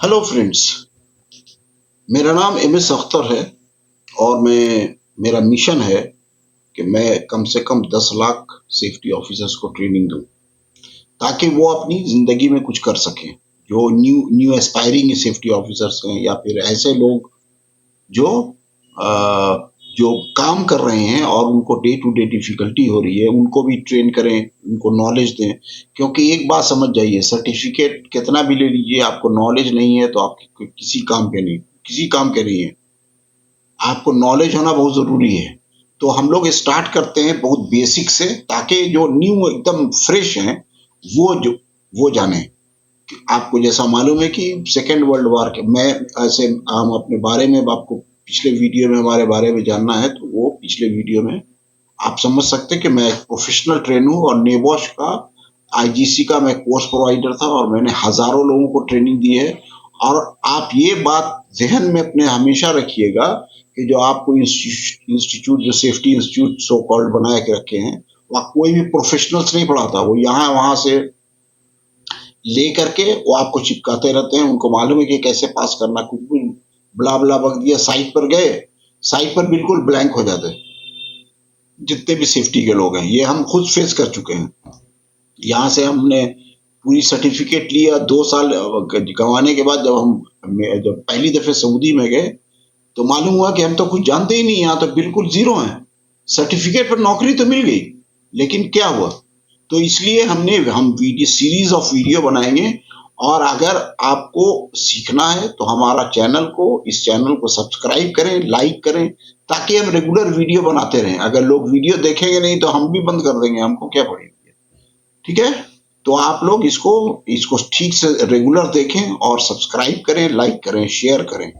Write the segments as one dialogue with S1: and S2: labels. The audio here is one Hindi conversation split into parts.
S1: Hello friends. मेरा नाम एम एस अख्तर है और मेरा मिशन है कि मैं कम से कम 10 लाख सेफ्टी ऑफिसर्स को ट्रेनिंग दूं ताकि वो अपनी ज़िंदगी में कुछ कर सकें। जो new new aspiring safety officers हैं या फिर ऐसे लोग जो जो काम कर रहे हैं और उनको डे टू डे डिफिकल्टी हो रही है, उनको भी ट्रेन करें, उनको नॉलेज दें। क्योंकि एक बात समझ जाइए, सर्टिफिकेट कितना भी ले लीजिए, आपको नॉलेज नहीं है तो आप किसी काम के नहीं है। आपको नॉलेज होना बहुत ज़रूरी है। तो हम लोग स्टार्ट करते हैं बहुत बेसिक से, ताकि जो न्यू एकदम फ्रेश हैं वो जाने। आपको जैसा मालूम है कि सेकेंड वर्ल्ड वॉर के मैं ऐसे हम अपने बारे में आपको पिछले वीडियो में हमारे बारे में जानना है तो वो पिछले वीडियो में आप समझ सकते हैं कि मैं एक प्रोफेशनल ट्रेनर हूँ और नेबॉश का आईजीसी का मैं कोर्स प्रोवाइडर था और मैंने हजारों लोगों को ट्रेनिंग दी है। और आप ये बात जहन में अपने हमेशा रखिएगा कि जो आपको इंस्टीट्यूट जो सेफ्टी इंस्टीट्यूट सो कॉल्ड बना के रखे हैं, वहाँ कोई भी प्रोफेशनल्स नहीं पढ़ाता। वो यहाँ वहां से ले करके वो आपको चिपकाते रहते हैं। उनको मालूम है कि कैसे पास करना। कुछ भी ब्ला ब्ला बक दिया, साइट पर गए, साइट पर बिल्कुल ब्लैंक हो जाते हैं जितने भी सेफ्टी के लोग हैं। ये हम खुद फेस कर चुके हैं। यहाँ से हमने पूरी सर्टिफिकेट लिया 2 साल गंवाने के बाद, जब पहली दफे सऊदी में गए तो मालूम हुआ कि हम तो कुछ जानते ही नहीं, यहाँ तो बिल्कुल जीरो हैं। सर्टिफिकेट पर नौकरी तो मिल गई, लेकिन क्या हुआ? तो इसलिए हम वीडियो सीरीज ऑफ वीडियो बनाएंगे। और अगर आपको सीखना है तो हमारा इस चैनल को सब्सक्राइब करें, लाइक करें, ताकि हम रेगुलर वीडियो बनाते रहें। अगर लोग वीडियो देखेंगे नहीं तो हम भी बंद कर देंगे, हमको क्या पड़ेगा। ठीक है? तो आप लोग इसको इसको ठीक से रेगुलर देखें और सब्सक्राइब करें, लाइक करें, शेयर करें।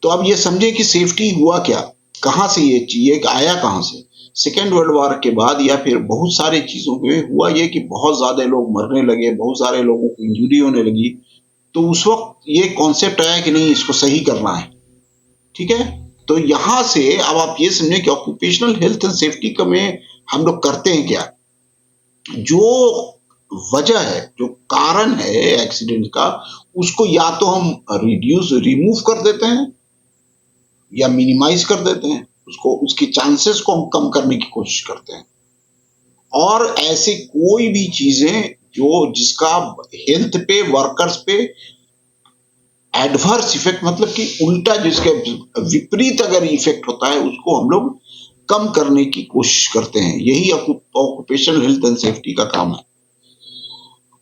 S1: तो अब ये समझे कि सेफ्टी हुआ क्या, कहाँ से ये आया कहाँ से। सेकेंड वर्ल्ड वॉर के बाद या फिर बहुत सारे चीजों में हुआ ये कि बहुत ज्यादा लोग मरने लगे, बहुत सारे लोगों को इंजरी होने लगी। तो उस वक्त ये कॉन्सेप्ट आया कि नहीं, इसको सही करना है। ठीक है? तो यहां से अब आप ये समझे कि ऑक्यूपेशनल हेल्थ एंड सेफ्टी का में हम लोग करते हैं क्या। जो वजह है, जो कारण है एक्सीडेंट का, उसको या तो हम रिमूव कर देते हैं या मिनिमाइज कर देते हैं। उसके चांसेस को हम कम करने की कोशिश करते हैं। और ऐसी कोई भी चीजें जो जिसका हेल्थ पे, वर्कर्स पे एडवर्स इफेक्ट, मतलब कि उल्टा, जिसके विपरीत अगर इफेक्ट होता है, उसको हम लोग कम करने की कोशिश करते हैं। यही ऑक्यूपेशनल हेल्थ एंड सेफ्टी का काम है।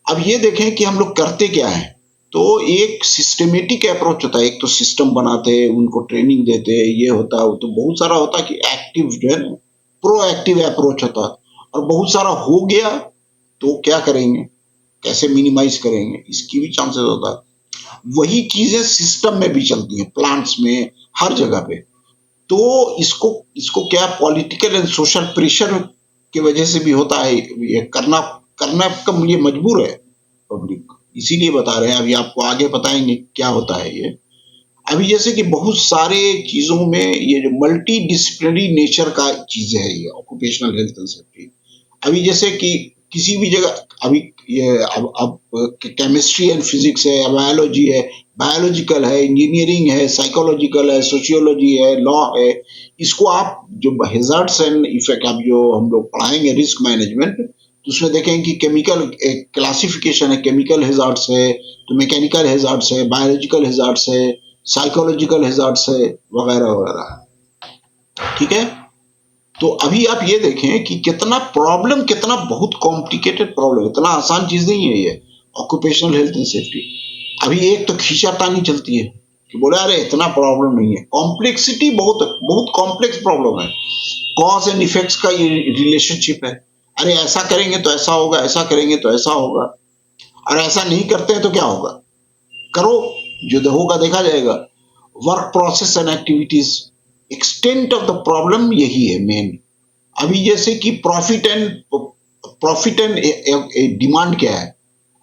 S1: अब ये देखें कि हम लोग करते क्या है। तो एक सिस्टमेटिक अप्रोच होता है। एक तो सिस्टम बनाते हैं, उनको ट्रेनिंग देते हैं, ये होता है। तो बहुत सारा होता है कि एक्टिव जो है ना, प्रोएक्टिव अप्रोच होता है। और बहुत सारा हो गया तो क्या करेंगे, कैसे मिनिमाइज करेंगे, इसकी भी चांसेस होता है। वही चीजें सिस्टम में भी चलती हैं, प्लांट्स में, हर जगह पे। तो इसको इसको क्या पॉलिटिकल एंड सोशल प्रेशर की वजह से भी होता है। ये करना करना का ये मजबूर है पब्लिक, इसीलिए बता रहे हैं। अभी आपको आगे बताएंगे क्या होता है ये। अभी जैसे कि बहुत सारे चीजों में ये जो मल्टी डिसिप्लिनरी नेचर का चीज है ये ऑक्यूपेशनल हेल्थ एंड सेफ्टी। अभी जैसे कि किसी भी जगह, अभी ये अब केमिस्ट्री एंड फिजिक्स है, बायोलॉजी है, बायोलॉजिकल है, इंजीनियरिंग है, साइकोलॉजिकल है, सोशियोलॉजी है, लॉ है। इसको आप जो हेजार्ड्स एंड इफेक्ट आप जो हम लोग पढ़ाएंगे, रिस्क मैनेजमेंट, तो उसमें देखेंगे कि केमिकल एक क्लासिफिकेशन है, केमिकल हेजार्ड्स है, तो मैकेनिकल हेजार्ड्स है, बायोलॉजिकल हेजार्ड्स है, साइकोलॉजिकल हेजार्ड्स है, वगैरह वगैरह। ठीक है? तो अभी आप ये देखें कि कितना बहुत कॉम्प्लिकेटेड प्रॉब्लम, इतना आसान चीज नहीं है ये ऑक्यूपेशनल हेल्थ एंड सेफ्टी। अभी एक तो खींचातानी चलती है कि बोले अरे इतना प्रॉब्लम नहीं है। कॉम्प्लेक्सिटी बहुत बहुत कॉम्प्लेक्स प्रॉब्लम है। कॉज एंड इफेक्ट्स का ये रिलेशनशिप है। अरे ऐसा करेंगे तो ऐसा होगा, ऐसा करेंगे तो ऐसा होगा, और ऐसा नहीं करते हैं तो क्या होगा। करो, जो होगा देखा जाएगा। Work process and activities, extent of the problem यही है मेन। अभी जैसे कि प्रॉफिट एंड डिमांड क्या है।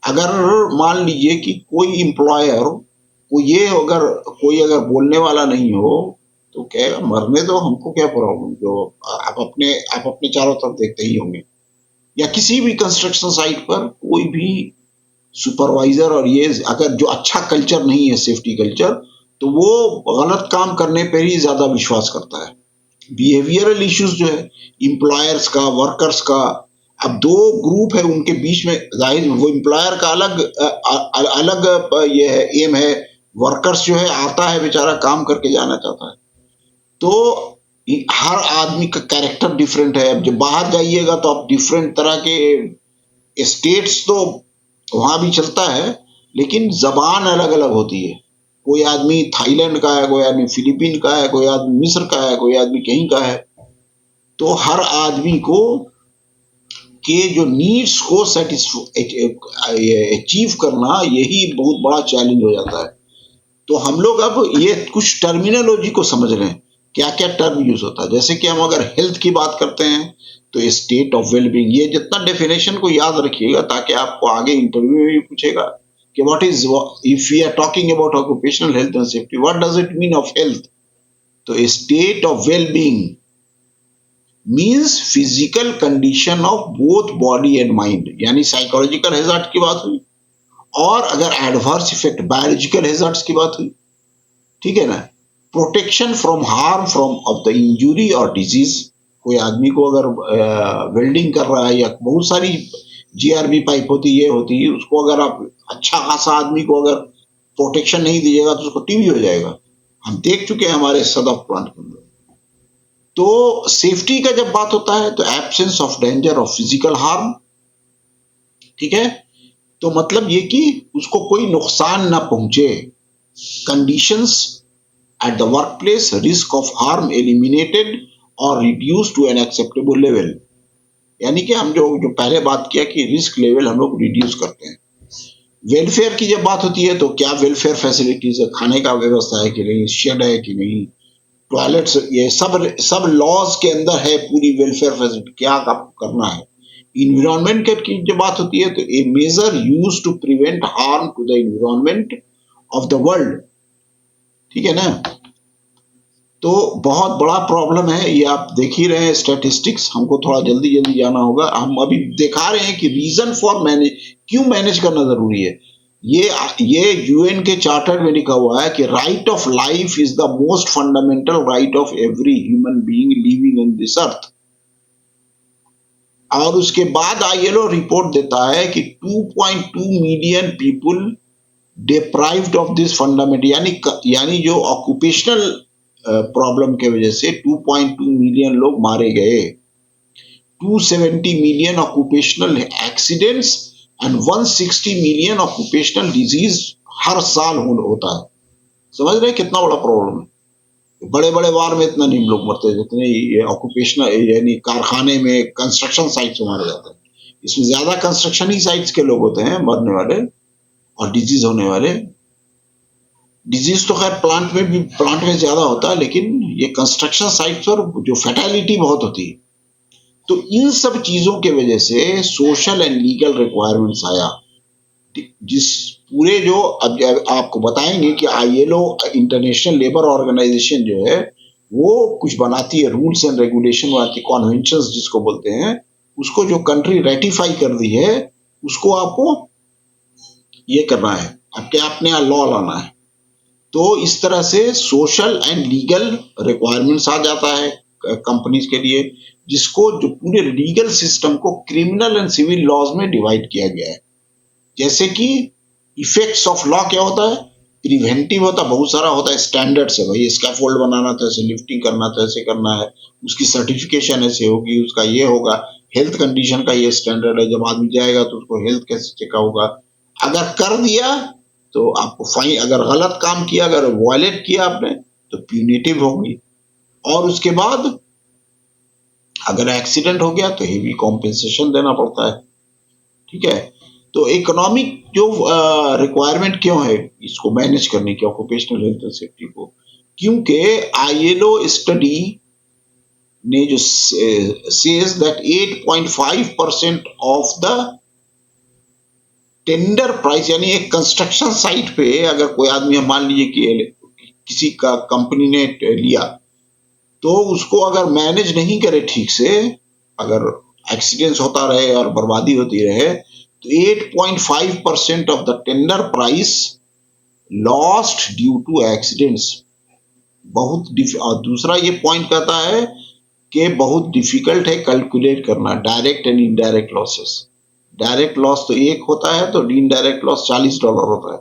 S1: अगर मान लीजिए कि कोई एम्प्लॉयर को ये अगर कोई अगर बोलने वाला नहीं हो तो क्या मरने दो, हमको क्या प्रॉब्लम। जो आप अपने चारों तरफ देखते ही होंगे, या किसी भी कंस्ट्रक्शन साइट पर कोई भी सुपरवाइजर और ये अगर जो अच्छा कल्चर नहीं है सेफ्टी कल्चर, तो वो गलत काम करने पर ही ज्यादा विश्वास करता है। बिहेवियरल इश्यूज जो है एम्प्लॉयर्स का, वर्कर्स का, अब दो ग्रुप है उनके बीच में, जाहिर वो एम्प्लॉयर का अलग ये है, एम है। वर्कर्स जो है आता है बेचारा काम करके जाना चाहता है। तो हर आदमी का कैरेक्टर डिफरेंट है। अब जब बाहर जाइएगा तो आप डिफरेंट तरह के स्टेट्स तो वहां भी चलता है, लेकिन जबान अलग अलग होती है। कोई आदमी थाईलैंड का है, कोई आदमी फिलीपीन का है, कोई आदमी मिस्र का है, कोई आदमी कहीं का है। तो हर आदमी को के जो नीड्स को अचीव करना, यही बहुत बड़ा चैलेंज हो जाता है। तो हम लोग अब ये कुछ टर्मिनोलॉजी को समझ रहे हैं, क्या क्या टर्म यूज होता है। जैसे कि हम अगर हेल्थ की बात करते हैं तो स्टेट ऑफ वेलबींग, ये जितना डेफिनेशन को याद रखिएगा ताकि आपको आगे इंटरव्यू में भी पूछेगा कि what is, if we are talking about occupational health and safety, what does it mean of health. तो state of wellbeing means physical condition of both body and mind, यानी साइकोलॉजिकल हैजार्ड की बात हुई, और अगर एडवर्स इफेक्ट बायोलॉजिकल हैजार्ड्स की बात हुई, ठीक है ना। Protection from harm from of the injury और डिजीज, कोई आदमी को अगर वेल्डिंग कर रहा है या बहुत सारी जीआरबी पाइप होती है, ये होती है, उसको अगर आप अच्छा खासा आदमी को अगर प्रोटेक्शन नहीं दीजिएगा तो उसको टीबी हो जाएगा। हम देख चुके हैं हमारे सदफ प्लांट के अंदर। तो सेफ्टी का जब बात होता है तो absence of danger of physical harm, ठीक है। तो मतलब ये कि उसको कोई नुकसान ना पहुंचे। Conditions at the work place, risk of harm eliminated और reduce to an acceptable level, यानी कि हम जो जो पहले बात किया कि रिस्क लेवल हम लोग रिड्यूस करते हैं। वेलफेयर की जब बात होती है तो क्या वेलफेयर फैसिलिटीज है, खाने का व्यवस्था है कि नहीं, शेड है कि नहीं, टॉयलेट्स, ये सब सब लॉज के अंदर है पूरी वेलफेयर फैसिलिटी, क्या करना है। इन्वायरमेंट की जब बात होती है तो a major use to prevent harm to the environment of the world, ठीक है ना। तो बहुत बड़ा प्रॉब्लम है ये, आप देख ही रहे हैं स्टैटिस्टिक्स। हमको थोड़ा जल्दी जल्दी जाना होगा। हम अभी दिखा रहे हैं कि रीजन फॉर मैनेज, क्यों मैनेज करना जरूरी है। ये यूएन के चार्टर में लिखा हुआ है कि right of life is the most fundamental right of every human being living in this earth. और उसके बाद आईएलओ रिपोर्ट देता है कि 2.2 million people deprived of this fundament, यानी जो ऑक्यूपेशनल प्रॉब्लम के वजह से 2.2 मिलियन लोग मारे गए, 270 million occupational accidents and 160 million occupational disease हर साल होता है। समझ रहे हैं कितना बड़ा प्रॉब्लम है। बड़े बड़े वार में इतना नहीं लोग मरते जितने ये ऑक्यूपेशनल, यानी कारखाने में कंस्ट्रक्शन साइट्स में मारे जाते हैं। इसमें ज्यादा कंस्ट्रक्शन ही साइट्स के लोग होते हैं मरने वाले और डिजीज होने वाले। डिजीज तो खैर प्लांट में ज्यादा होता है, लेकिन ये कंस्ट्रक्शन साइट पर जो फैटेलिटी बहुत होती है। तो इन सब चीजों के वजह से सोशल एंड लीगल रिक्वायरमेंट्स आया, जिस पूरे जो अब आपको बताएंगे कि आईएलओ इंटरनेशनल लेबर ऑर्गेनाइजेशन जो है वो कुछ बनाती है, रूल्स एंड रेगुलेशन बनाती है, कॉन्वेंशंस जिसको बोलते हैं, उसको जो कंट्री रेटिफाई कर दी है उसको आपको ये करना है, आपके अपने यहाँ लॉ लाना है। तो इस तरह से सोशल एंड लीगल रिक्वायरमेंट्स आ जाता है कंपनीज के लिए, जिसको जो पूरे लीगल सिस्टम को क्रिमिनल एंड सिविल लॉज में डिवाइड किया गया है। जैसे कि इफेक्ट्स ऑफ लॉ क्या होता है, प्रिवेंटिव होता है, बहुत सारा होता है, स्टैंडर्ड्स है, भाई स्कैफोल्ड बनाना तो ऐसे, लिफ्टिंग करना तो ऐसे करना है, उसकी सर्टिफिकेशन ऐसे होगी, उसका ये होगा, हेल्थ कंडीशन का ये स्टैंडर्ड है, जब आदमी जाएगा तो उसको हेल्थ कैसे चेक होगा। अगर कर दिया तो आपको फाइन, अगर गलत काम किया, अगर वायलेट किया आपने तो प्यूनिटिव होगी, और उसके बाद अगर एक्सीडेंट हो गया तो हेवी कॉम्पेंसेशन देना पड़ता है, ठीक है। तो इकोनॉमिक जो रिक्वायरमेंट क्यों है इसको मैनेज करने की, ऑक्यूपेशनल हेल्थ एंड सेफ्टी को, क्योंकि आईएलओ स्टडी ने जो says that 8.5% of the tender price, यानी एक कंस्ट्रक्शन साइट पे अगर कोई आदमी, मान लीजिए कि किसी का कंपनी ने लिया, तो उसको अगर मैनेज नहीं करे ठीक से, अगर एक्सीडेंट्स होता रहे और बर्बादी होती रहे, तो 8.5% of the tender price lost due to accidents. और दूसरा ये पॉइंट कहता है कि बहुत डिफिकल्ट है कैलकुलेट करना direct and indirect losses. Direct loss तो 1 होता है, तो इनडायरेक्ट लॉस $40 होता है,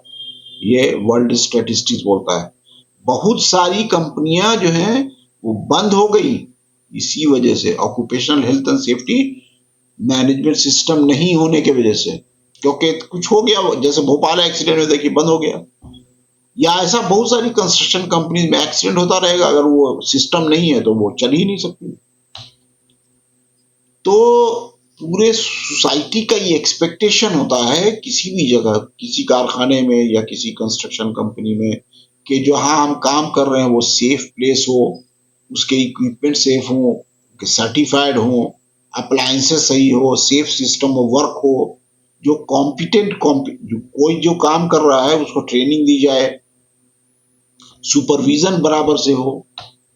S1: ये वर्ल्ड स्टैटिस्टिक्स बोलता है। बहुत सारी कंपनियां जो हैं वो बंद हो गई इसी वजह से, occupational health and safety management system नहीं होने के वजह से। क्योंकि कुछ हो गया, जैसे भोपाल एक्सीडेंट में देखिए बंद हो गया, या ऐसा बहुत सारी कंस्ट्रक्शन कंपनी में एक्सीडेंट होता रहेगा, अगर वो सिस्टम नहीं है तो वो चल ही नहीं सकती। तो पूरे सोसाइटी का ये एक्सपेक्टेशन होता है किसी भी जगह, किसी कारखाने में या किसी कंस्ट्रक्शन कंपनी में, कि जहां हम काम कर रहे हैं वो सेफ प्लेस हो, उसके इक्विपमेंट सेफ हो, सर्टिफाइड हो, अप्लायंसेस सही हो, सेफ सिस्टम ऑफ वर्क हो, जो कॉम्पिटेंट जो कोई जो काम कर रहा है उसको ट्रेनिंग दी जाए, सुपरविजन बराबर से हो,